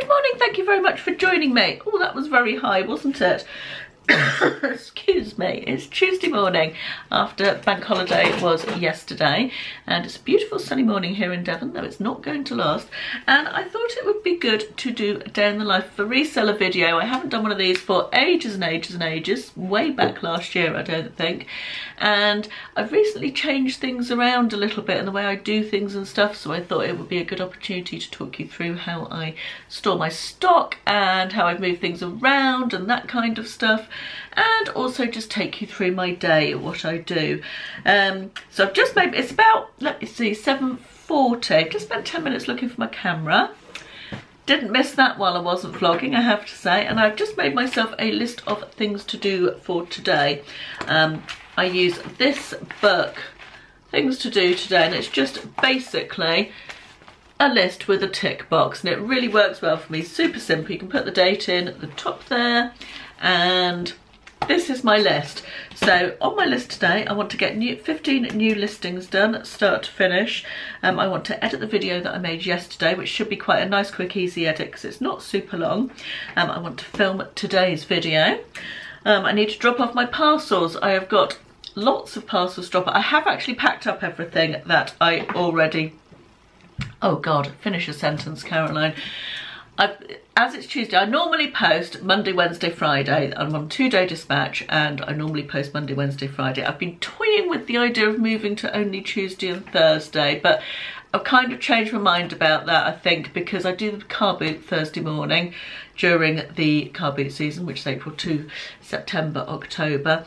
Good morning, thank you very much for joining me. Oh, that was very high, wasn't it? Excuse me, it's Tuesday morning after bank holiday was yesterday, and it's a beautiful sunny morning here in Devon, though it's not going to last, and I thought it would be good to do a day in the life of a reseller video. I haven't done one of these for ages and ages and ages, way back last year I don't think, and I've recently changed things around a little bit in the way I do things and stuff, so I thought it would be a good opportunity to talk you through how I store my stock and how I've moved things around and that kind of stuff, and also just take you through my day, what I do. So I've just made, it's about, let me see, 7:40. Just spent 10 minutes looking for my camera. Didn't miss that while I wasn't vlogging, I have to say, and I've just made myself a list of things to do for today. I use this book, Things to Do Today, and it's just basically a list with a tick box, and it really works well for me. Super simple. You can put the date in at the top there, and this is my list. So on my list today, I want to get 15 new listings done, start to finish. I want to edit the video that I made yesterday, which should be quite a nice, quick, easy edit because it's not super long. I want to film today's video. I need to drop off my parcels. I have got lots of parcels to drop. I have actually packed up everything that I already... Oh God, finish a sentence, Caroline. As it's Tuesday, I normally post Monday, Wednesday, Friday. I'm on 2-day dispatch and I normally post Monday, Wednesday, Friday. I've been toying with the idea of moving to only Tuesday and Thursday, but I've kind of changed my mind about that, I think, because I do the car boot Thursday morning during the car boot season, which is April to September, October.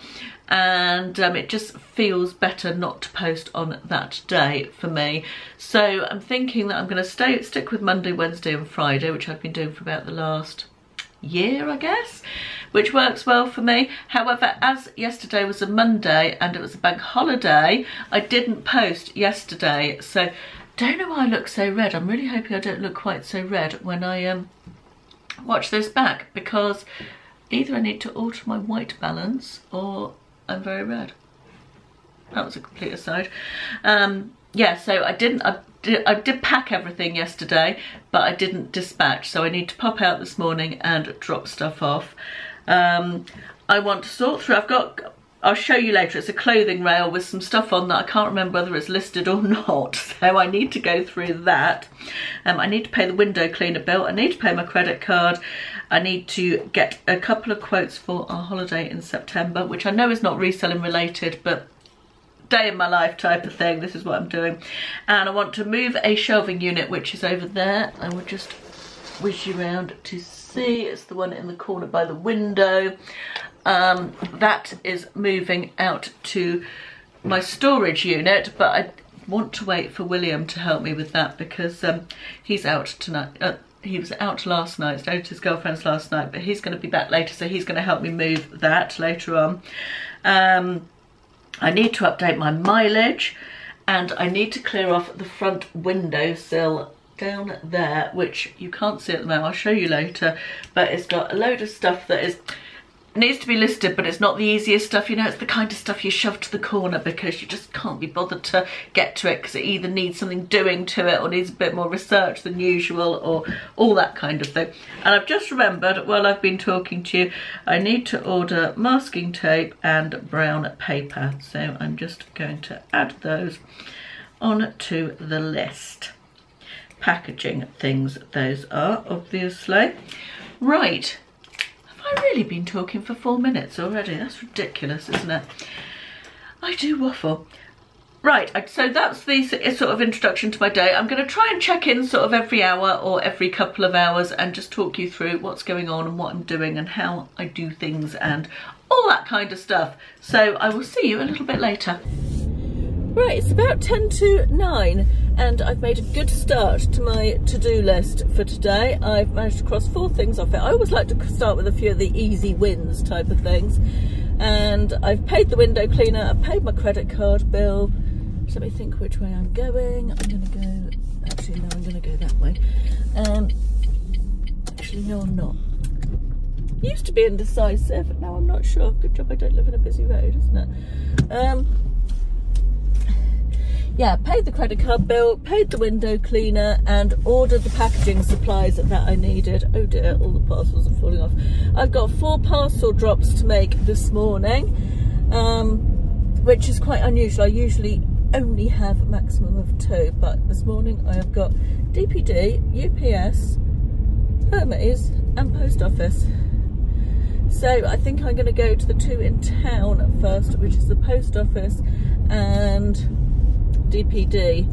And it just feels better not to post on that day for me. So I'm thinking that I'm going to stick with Monday, Wednesday and Friday, which I've been doing for about the last year, I guess, which works well for me. However, as yesterday was a Monday and it was a bank holiday, I didn't post yesterday. So don't know why I look so red. I'm really hoping I don't look quite so red when I watch this back, because either I need to alter my white balance or I'm very red. That was a complete aside. Yeah, so I did pack everything yesterday, but I didn't dispatch, so I need to pop out this morning and drop stuff off. I want to sort through, I'll show you later, it's a clothing rail with some stuff on that I can't remember whether it's listed or not, so I need to go through that. I need to pay the window cleaner bill, I need to pay my credit card, I need to get a couple of quotes for our holiday in September, which I know is not reselling related, but day in my life type of thing, this is what I'm doing. And I want to move a shelving unit, which is over there. I will just whiz you around to see, it's the one in the corner by the window. That is moving out to my storage unit, but I want to wait for William to help me with that because he's out tonight. He was out last night, stayed at his girlfriend's last night, but he's going to be back later, so he's going to help me move that later on. I need to update my mileage, and I need to clear off the front windowsill down there, which you can't see at the moment. I'll show you later, but it's got a load of stuff that needs to be listed, but it's not the easiest stuff, you know. It's the kind of stuff you shove to the corner because you just can't be bothered to get to it because it either needs something doing to it or needs a bit more research than usual or all that kind of thing. And I've just remembered while I've been talking to you, I need to order masking tape and brown paper, so I'm just going to add those onto the list. Packaging things those are, obviously. Right. I've really been talking for 4 minutes already. That's ridiculous, isn't it? I do waffle. Right, so that's the sort of introduction to my day. I'm going to try and check in sort of every hour or every couple of hours and just talk you through what's going on and what I'm doing and how I do things and all that kind of stuff. So I will see you a little bit later. Right, it's about 10 to 9 and I've made a good start to my to-do list for today. I've managed to cross 4 things off it. I always like to start with a few of the easy wins type of things. And I've paid the window cleaner, I've paid my credit card bill. So let me think which way I'm going. I'm going to go, actually no, I'm going to go that way. Actually no, I'm not. Used to be indecisive, but now I'm not sure. Good job I don't live in a busy road, isn't it? yeah, paid the credit card bill, paid the window cleaner, and ordered the packaging supplies that I needed. Oh dear, all the parcels are falling off. I've got 4 parcel drops to make this morning, which is quite unusual. I usually only have a maximum of 2, but this morning I have got DPD, UPS, Hermes and post office. So I think I'm going to go to the 2 in town first, which is the post office and DPD.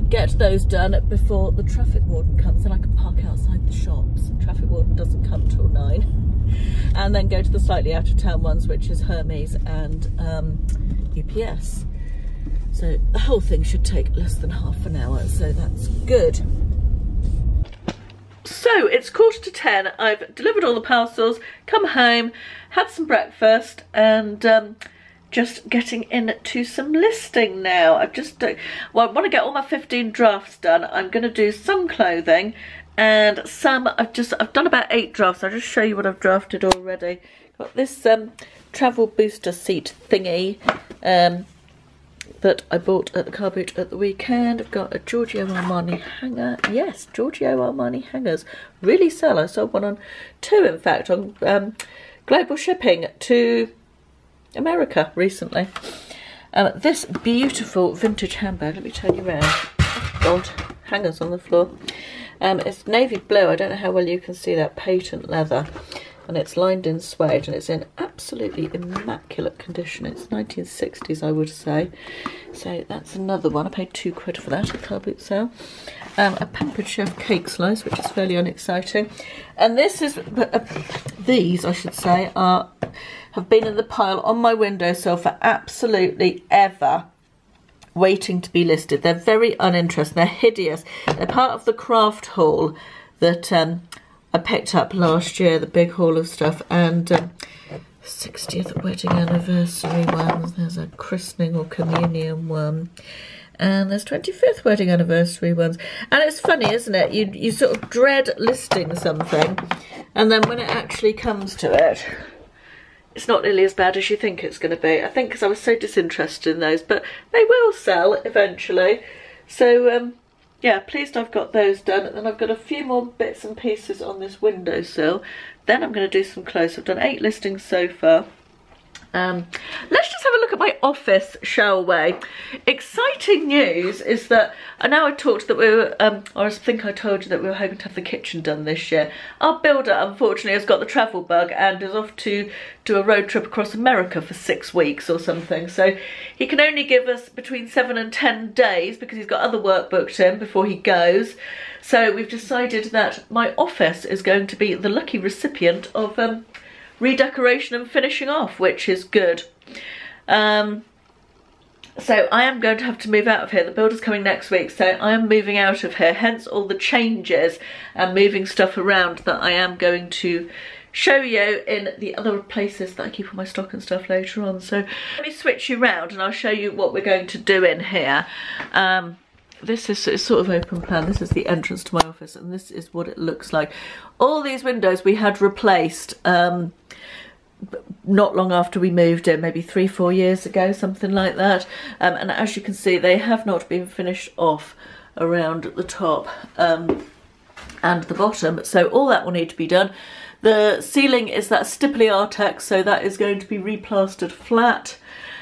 Get those done before the traffic warden comes, and I can park outside the shops. Traffic warden doesn't come till 9. And then go to the slightly out of town ones, which is Hermes and UPS. So the whole thing should take less than half an hour, so that's good. So it's 9:45. I've delivered all the parcels, come home, had some breakfast, and just getting into some listing now. I've just well, I want to get all my 15 drafts done. I'm going to do some clothing and some. I've done about 8 drafts. I'll just show you what I've drafted already. Got this travel booster seat thingy that I bought at the car boot at the weekend. I've got a Giorgio Armani hanger. Yes, Giorgio Armani hangers really sell. I sold one on 2, in fact, on global shipping to America recently. This beautiful vintage handbag, let me turn you around. Oh God, hangers on the floor. It's navy blue. I don't know how well you can see that, patent leather. And it's lined in suede, and it's in absolutely immaculate condition. It's 1960s, I would say. So that's another one. I paid £2 for that at car boot sale. A Pampered Chef cake slice, which is fairly unexciting. And this is, these I should say, have been in the pile on my windowsill for absolutely ever, waiting to be listed. They're very uninteresting. They're hideous. They're part of the craft haul that I picked up last year, the big haul of stuff, and 60th wedding anniversary ones. There's a christening or communion one, and there's 25th wedding anniversary ones. And it's funny, isn't it? You sort of dread listing something, and then when it actually comes to it, it's not nearly as bad as you think it's going to be. I think because I was so disinterested in those, but they will sell eventually. So yeah, pleased I've got those done. And then I've got a few more bits and pieces on this windowsill. Then I'm going to do some clothes. I've done 8 listings so far. Let's just have a look at my office, shall we? Exciting news is that I know I talked that we were, or I think I told you that we were hoping to have the kitchen done this year. Our builder, unfortunately, has got the travel bug and is off to do a road trip across America for 6 weeks or something. So he can only give us between 7 and 10 days because he's got other work booked in before he goes. So we've decided that my office is going to be the lucky recipient of redecoration and finishing off, which is good. So I am going to have to move out of here. The builder's coming next week, so I am moving out of here, hence all the changes and moving stuff around that I am going to show you in the other places that I keep all my stock and stuff later on. So let me switch you round and I'll show you what we're going to do in here. This is sort of open plan. This is the entrance to my office, and this is what it looks like. All these windows we had replaced not long after we moved in, maybe 3-4 years ago, something like that. And as you can see, they have not been finished off around the top and the bottom. So all that will need to be done. The ceiling is that Stipply Artex, so that is going to be replastered flat.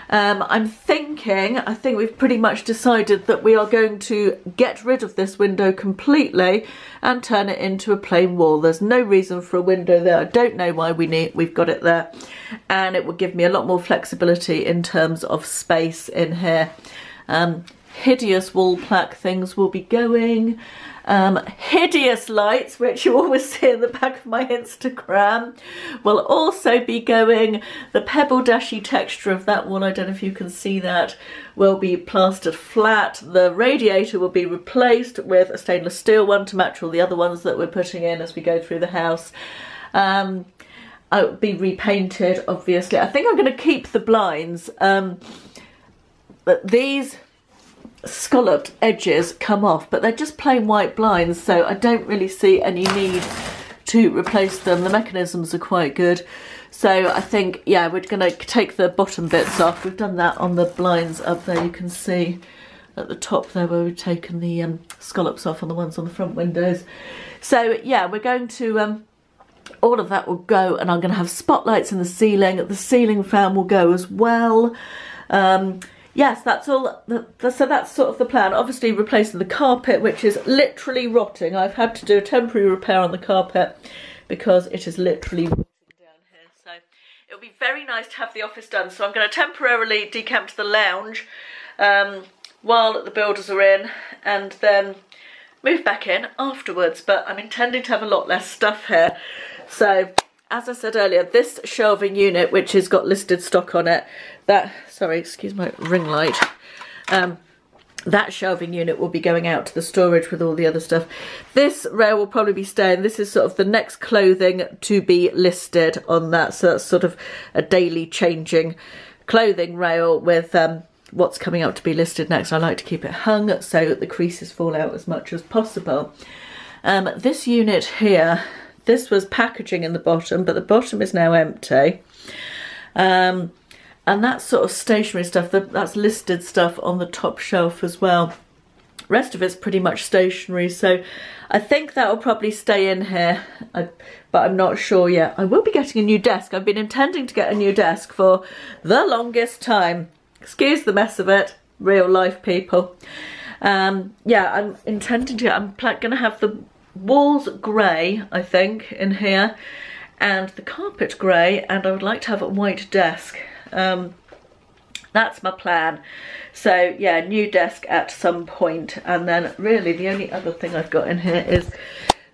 I think we've pretty much decided that we are going to get rid of this window completely and turn it into a plain wall. There's no reason for a window there. I don't know why we've got it there, and it will give me a lot more flexibility in terms of space in here. Hideous wall plaque things will be going. Hideous lights, which you always see in the back of my Instagram, will also be going. The pebble dashy texture of that wall, I don't know if you can see that, will be plastered flat. The radiator will be replaced with a stainless steel one to match all the other ones that we're putting in as we go through the house. It'll be repainted, obviously. I think I'm going to keep the blinds, but these scalloped edges come off, but they're just plain white blinds, so I don't really see any need to replace them. The mechanisms are quite good. So I think, yeah, we're going to take the bottom bits off. We've done that on the blinds up there. You can see at the top there where we've taken the scallops off on the ones on the front windows. So yeah, we're going to, all of that will go, and I'm going to have spotlights in the ceiling. The ceiling fan will go as well. Yes, that's all. So that's sort of the plan. Obviously replacing the carpet, which is literally rotting. I've had to do a temporary repair on the carpet because it is literally rotting down here. So it'll be very nice to have the office done. So I'm going to temporarily decamp to the lounge while the builders are in, and then move back in afterwards. But I'm intending to have a lot less stuff here. So as I said earlier, this shelving unit, which has got listed stock on it, sorry, excuse my ring light, that shelving unit will be going out to the storage with all the other stuff. This rail will probably be staying. This is sort of the next clothing to be listed on that, so that's sort of a daily changing clothing rail with what's coming up to be listed next. I like to keep it hung so that the creases fall out as much as possible. This unit here, this was packaging in the bottom, but the bottom is now empty. And that's sort of stationery stuff, that's listed stuff on the top shelf as well. Rest of it's pretty much stationery, so I think that will probably stay in here, but I'm not sure yet. I will be getting a new desk. I've been intending to get a new desk for the longest time. Excuse the mess of it, real life people. Yeah, I'm intending to, I'm going to have the walls grey, I think, in here, and the carpet grey, and I would like to have a white desk. That's my plan. So yeah, new desk at some point, and then really the only other thing I've got in here is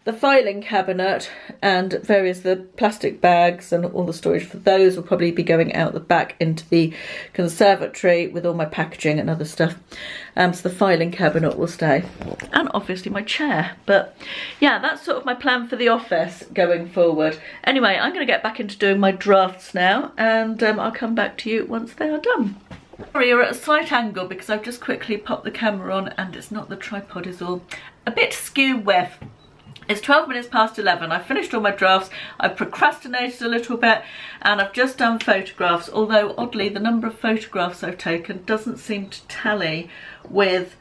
the filing cabinet and the plastic bags, and all the storage for those will probably be going out the back into the conservatory with all my packaging and other stuff. So the filing cabinet will stay, and obviously my chair. But yeah, that's sort of my plan for the office going forward. Anyway, I'm going to get back into doing my drafts now, and I'll come back to you once they are done. Sorry, you're at a slight angle because I've just quickly popped the camera on, and it's not, the tripod is all a bit skew with. It's 12 minutes past 11. I've finished all my drafts. I've procrastinated a little bit, and I've just done photographs, although oddly the number of photographs I've taken doesn't seem to tally with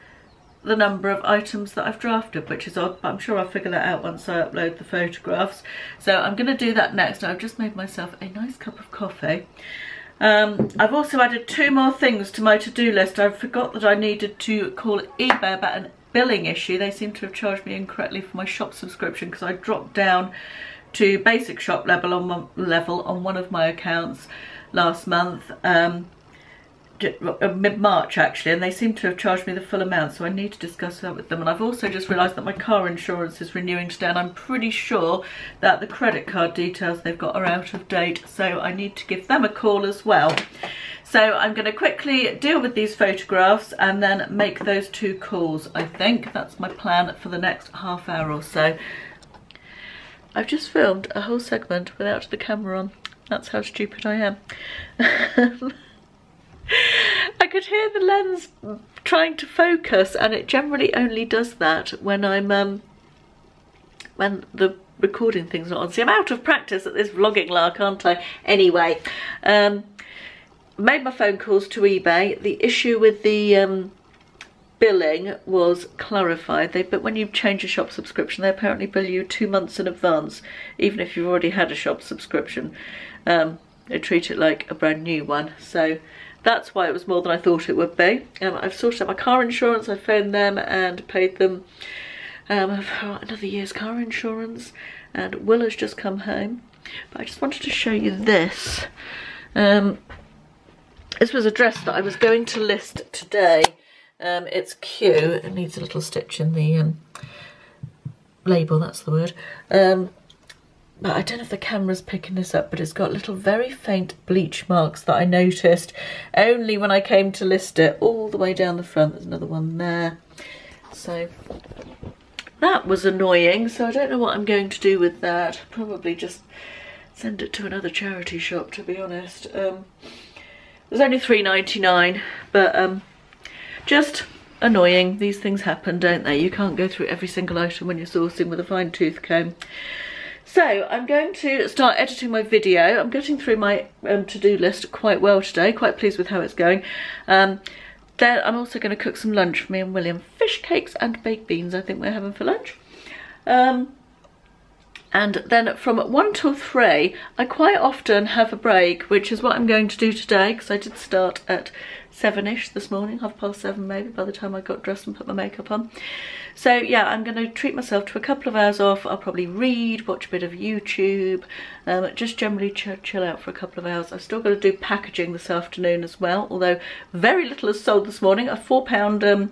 the number of items that I've drafted, which is odd, but I'm sure I'll figure that out once I upload the photographs. So I'm going to do that next. I've just made myself a nice cup of coffee. I've also added 2 more things to my to-do list. I forgot that I needed to call eBay about an billing issue. They seem to have charged me incorrectly for my shop subscription because I dropped down to basic shop level on one of my accounts last month, mid-March actually, and they seem to have charged me the full amount, so I need to discuss that with them. And I've also just realised that my car insurance is renewing today, and I'm pretty sure that the credit card details they've got are out of date, so I need to give them a call as well. So I'm going to quickly deal with these photographs and then make those 2 calls. I think that's my plan for the next half hour or so. I've just filmed a whole segment without the camera on. That's how stupid I am. I could hear the lens trying to focus, and it generally only does that when I'm when the recording thing's not on. See, I'm out of practice at this vlogging lark, aren't I? Anyway, made my phone calls to eBay. The issue with the billing was clarified. But when you change a shop subscription, they apparently bill you 2 months in advance, even if you've already had a shop subscription. They treat it like a brand new one. So that's why it was more than I thought it would be. I've sorted out my car insurance. I phoned them and paid them for another year's car insurance. And Will has just come home. But I just wanted to show you this. This was a dress that I was going to list today. It's cute. It needs a little stitch in the label, that's the word. But I don't know if the camera's picking this up, but it's got little very faint bleach marks that I noticed only when I came to list it, all the way down the front. There's another one there. So that was annoying. So I don't know what I'm going to do with that. Probably just send it to another charity shop, to be honest. There's only £3.99, but just annoying. These things happen, don't they? You can't go through every single item when you're sourcing with a fine tooth comb. So I'm going to start editing my video. I'm getting through my to-do list quite well today, quite pleased with how it's going. Then I'm also going to cook some lunch for me and William. Fish cakes and baked beans I think we're having for lunch. And then from 1 till 3 I quite often have a break, which is what I'm going to do today, because I did start at 7ish this morning, 7:30 maybe, by the time I got dressed and put my makeup on. So yeah, I'm going to treat myself to a couple of hours off. I'll probably read, watch a bit of YouTube, just generally chill out for a couple of hours. I've still got to do packaging this afternoon as well, although very little is sold this morning. A £4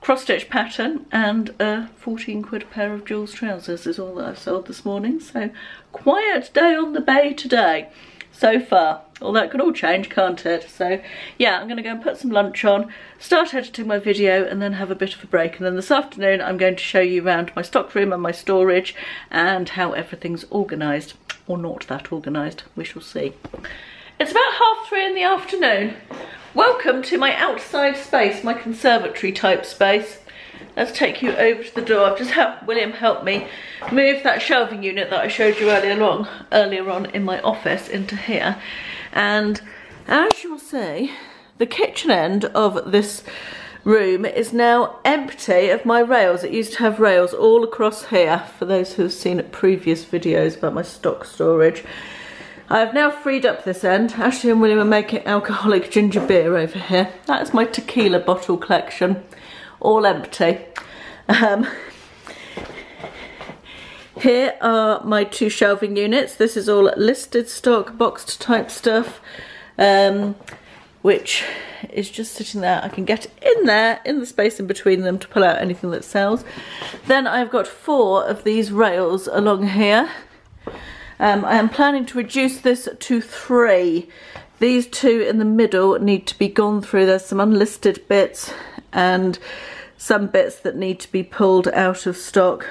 cross-stitch pattern and a 14 quid pair of Jules trousers is all that I've sold this morning. So quiet day on the bay today so far. All that could all change, can't it? So yeah, I'm going to go and put some lunch on, start editing my video, and then have a bit of a break. And then this afternoon I'm going to show you around my stock room and my storage and how everything's organised, or not that organised, we shall see. It's about 3:30 in the afternoon. Welcome to my outside space, my conservatory type space. Let's take you over to the door. I've just helped William help me move that shelving unit that I showed you earlier on in my office into here. And as you will see, the kitchen end of this room is now empty of my rails. It used to have rails all across here, for those who have seen previous videos about my stock storage. I've now freed up this end. Ashley and William are making alcoholic ginger beer over here. That is my tequila bottle collection, all empty. Here are my 2 shelving units. This is all listed stock, boxed type stuff, which is just sitting there. I can get in there, in the space in between them, to pull out anything that sells. Then I've got 4 of these rails along here. I am planning to reduce this to 3. These 2 in the middle need to be gone through. There's some unlisted bits and some bits that need to be pulled out of stock.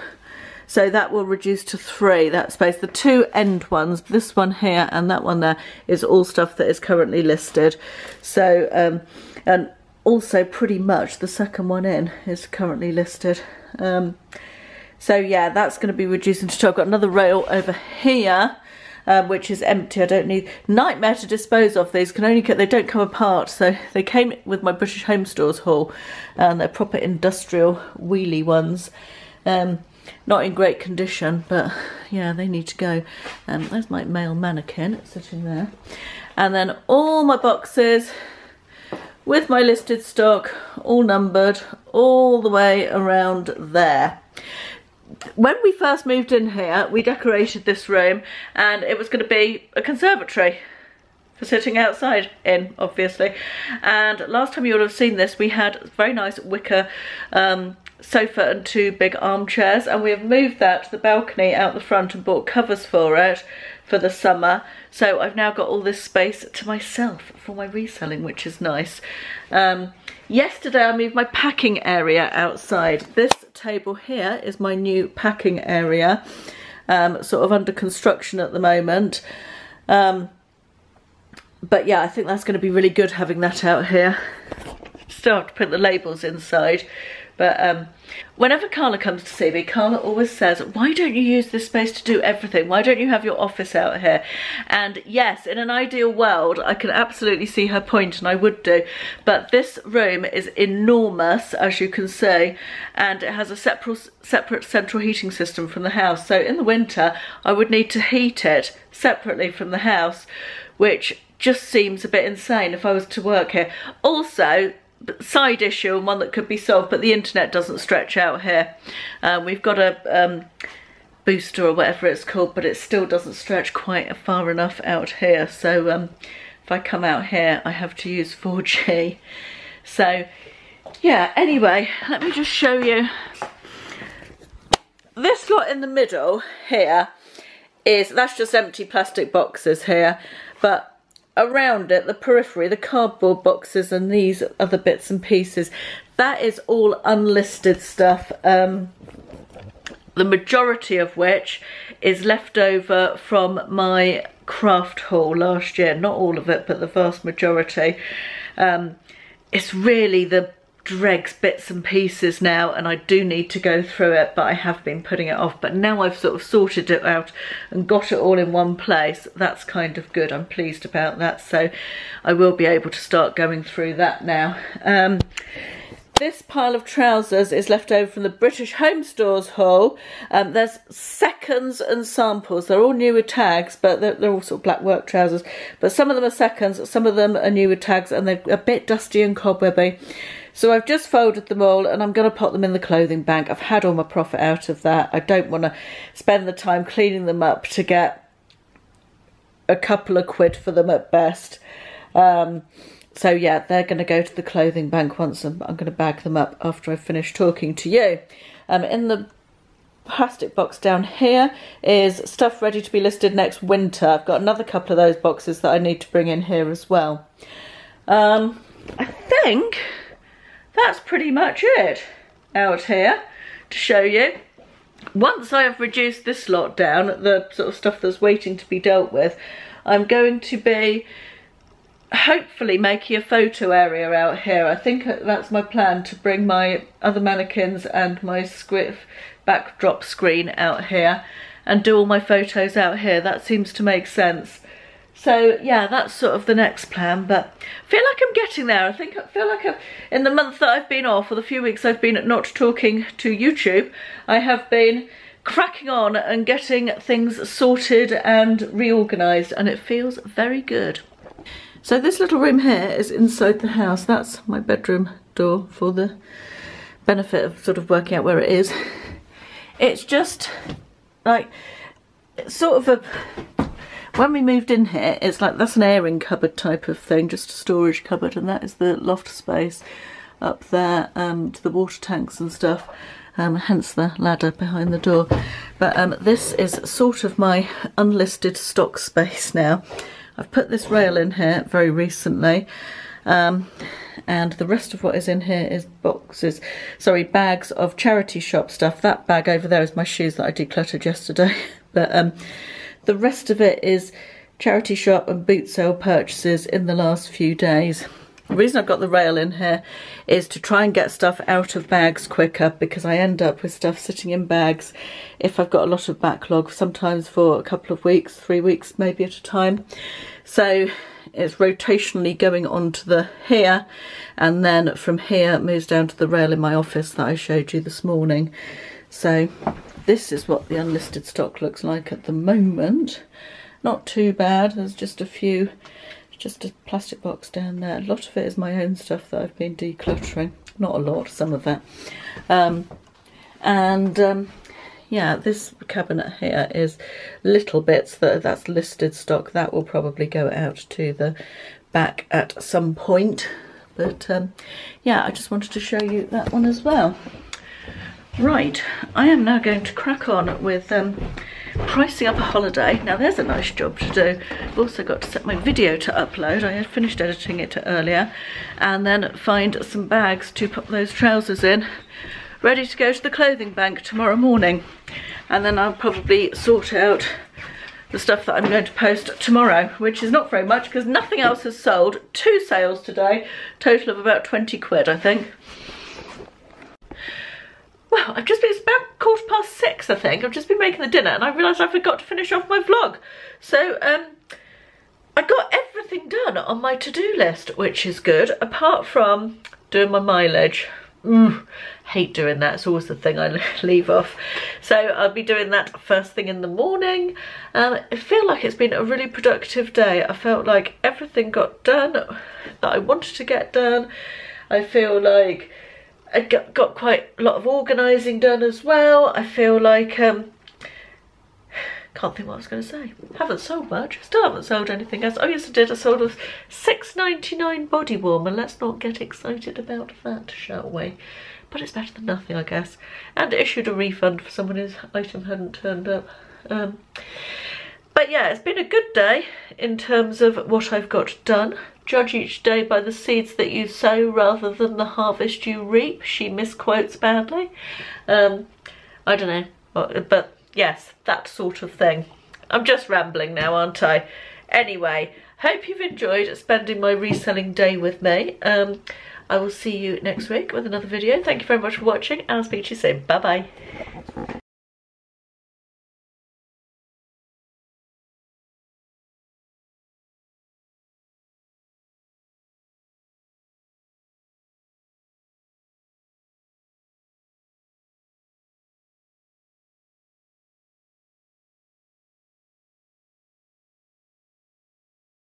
So that will reduce to 3, that space. The 2 end ones, this one here and that one there, is all stuff that is currently listed. So, and also pretty much the second one in is currently listed. So yeah, that's going to be reducing to 2. I've got another rail over here, which is empty. I don't need. Nightmare to dispose of these. They don't come apart. So they came with my British Home Stores haul, and they're proper industrial wheelie ones. Not in great condition, but yeah, they need to go. There's my male mannequin sitting there, and then all my boxes with my listed stock, all numbered, all the way around there. When we first moved in here, we decorated this room, and it was going to be a conservatory for sitting outside in, obviously. And last time you would have seen this, we had a very nice wicker sofa and 2 big armchairs, and we have moved that to the balcony out the front and bought covers for it for the summer. So I've now got all this space to myself for my reselling, which is nice. Yesterday I moved my packing area outside. This table here is my new packing area, sort of under construction at the moment. But yeah, I think that's going to be really good having that out here. Still have to put the labels inside. But whenever Carla comes to see me, Carla always says, why don't you use this space to do everything? Why don't you have your office out here? And yes, in an ideal world, I can absolutely see her point, and I would do. But this room is enormous, as you can see, and it has a separate central heating system from the house. So in the winter, I would need to heat it separately from the house, which just seems a bit insane if I was to work here. Also, side issue, and one that could be solved, but the internet doesn't stretch out here. We've got a booster or whatever it's called, but it still doesn't stretch quite far enough out here. So if I come out here, I have to use 4G. So yeah, anyway, let me just show you. This lot in the middle here that's just empty plastic boxes here, but around it, the periphery, the cardboard boxes and these other bits and pieces, that is all unlisted stuff, the majority of which is left over from my craft haul last year. Not all of it, but the vast majority. It's really the dregs bits and pieces now, and I do need to go through it, but I have been putting it off. But now I've sort of sorted it out and got it all in one place, that's kind of good. I'm pleased about that, so I will be able to start going through that now. This pile of trousers is left over from the British Home Stores haul. There's seconds and samples. They're all new with tags, but they're all sort of black work trousers. But some of them are seconds, some of them are new with tags, and they're a bit dusty and cobwebby. So I've just folded them all, and I'm going to put them in the clothing bank. I've had all my profit out of that. I don't want to spend the time cleaning them up to get a couple of quid for them at best. So yeah, they're going to go to the clothing bank once I'm going to bag them up after I've finished talking to you. In the plastic box down here is stuff ready to be listed next winter. I've got another couple of those boxes that I need to bring in here as well. I think that's pretty much it out here to show you. Once I have reduced this lot down, the sort of stuff that's waiting to be dealt with, I'm going to be hopefully making a photo area out here. I think that's my plan, to bring my other mannequins and my script backdrop screen out here and do all my photos out here. That seems to make sense. So yeah, that's sort of the next plan, but I feel like I'm getting there. I feel like in the month that I've been off, or the few weeks I've been not talking to YouTube, I have been cracking on and getting things sorted and reorganised, and it feels very good. So this little room here is inside the house. That's my bedroom door, for the benefit of sort of working out where it is. It's just like, it's sort of a, when we moved in here, it's like, that's an airing cupboard type of thing, just a storage cupboard, and that is the loft space up there, to the water tanks and stuff, hence the ladder behind the door. But this is sort of my unlisted stock space now. I've put this rail in here very recently, and the rest of what is in here is bags of charity shop stuff. That bag over there is my shoes that I decluttered yesterday, but the rest of it is charity shop and boot sale purchases in the last few days. The reason I've got the rail in here is to try and get stuff out of bags quicker, because I end up with stuff sitting in bags if I've got a lot of backlog, sometimes for a couple of weeks, 3 weeks maybe at a time. So it's rotationally going on to the here, and then from here it moves down to the rail in my office that I showed you this morning. So this is what the unlisted stock looks like at the moment. Not too bad. There's just a few, just a plastic box down there. A lot of it is my own stuff that I've been decluttering. Not a lot, some of that. Yeah, this cabinet here is little bits that's listed stock. That will probably go out to the back at some point. But yeah, I just wanted to show you that one as well. Right, I am now going to crack on with pricing up a holiday. Now there's a nice job to do. I've also got to set my video to upload. I had finished editing it earlier, and then find some bags to put those trousers in, ready to go to the clothing bank tomorrow morning. And then I'll probably sort out the stuff that I'm going to post tomorrow, which is not very much because nothing else has sold. 2 sales today, total of about 20 quid I think. Well, it's about 6:15 I think. I've just been making the dinner and I realised I forgot to finish off my vlog. So I got everything done on my to-do list, which is good, apart from doing my mileage. Hate doing that. It's always the thing I leave off. So I'll be doing that first thing in the morning. I feel like it's been a really productive day. I felt like everything got done that I wanted to get done. I feel like I got quite a lot of organising done as well. I feel like, can't think what I was going to say. Haven't sold much. Still haven't sold anything else. Oh yes I did. I sold a £6.99 body warmer. Let's not get excited about that, shall we? But it's better than nothing, I guess. And issued a refund for someone whose item hadn't turned up. But yeah, it's been a good day in terms of what I've got done. Judge each day by the seeds that you sow rather than the harvest you reap. She misquotes badly. I don't know, but yes, that sort of thing. I'm just rambling now, aren't I? Anyway, hope you've enjoyed spending my reselling day with me. I will see you next week with another video. Thank you very much for watching, and I'll speak to you soon. Bye bye.